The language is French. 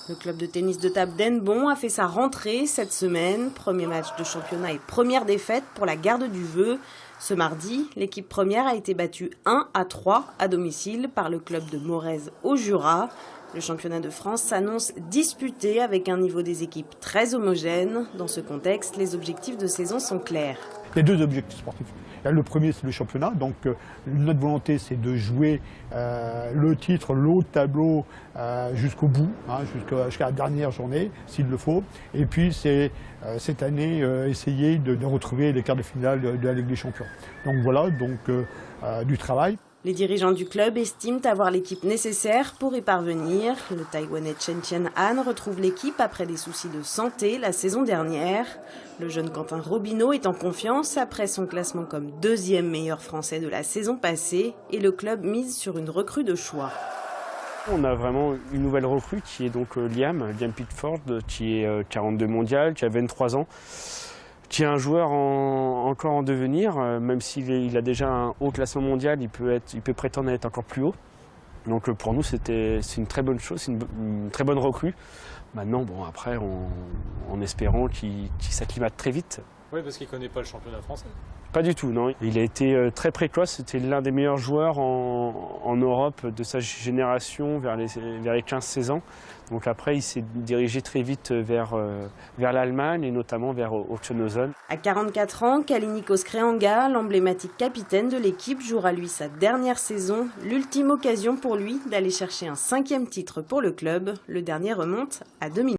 Le club de tennis de table d'Hennebont a fait sa rentrée cette semaine. Premier match de championnat et première défaite pour la Garde du Vœu. Ce mardi, l'équipe première a été battue 1-3 à domicile par le club de Morez au Jura. Le championnat de France s'annonce disputé avec un niveau des équipes très homogène. Dans ce contexte, les objectifs de saison sont clairs. Il y a deux objectifs sportifs. Le premier, c'est le championnat. Donc, notre volonté, c'est de jouer le titre, le haut de tableau jusqu'au bout, jusqu'à la dernière journée, s'il le faut. Et puis, c'est cette année essayer de retrouver les quarts de finale de la Ligue des Champions. Donc voilà, du travail. Les dirigeants du club estiment avoir l'équipe nécessaire pour y parvenir. Le Taïwanais Chen Tian-Han retrouve l'équipe après des soucis de santé la saison dernière. Le jeune Quentin Robineau est en confiance après son classement comme deuxième meilleur français de la saison passée et le club mise sur une recrue de choix. On a vraiment une nouvelle recrue qui est donc Liam Pitford, qui est 42 mondial, qui a 23 ans. Qui est un joueur encore en devenir, même s'il a déjà un haut classement mondial, il peut prétendre à être encore plus haut. Donc pour nous, c'est une très bonne chose, c'est une très bonne recrue. Maintenant, après, en espérant qu'il s'acclimate très vite. Oui, parce qu'il ne connaît pas le championnat français. Pas du tout, non. Il a été très précoce, c'était l'un des meilleurs joueurs en Europe de sa génération vers les 15-16 ans. Donc après, il s'est dirigé très vite vers l'Allemagne et notamment vers Ochtenosen. À 44 ans, Kallinikos Kreanga, l'emblématique capitaine de l'équipe, jouera lui sa dernière saison. L'ultime occasion pour lui d'aller chercher un 5e titre pour le club. Le dernier remonte à 2000.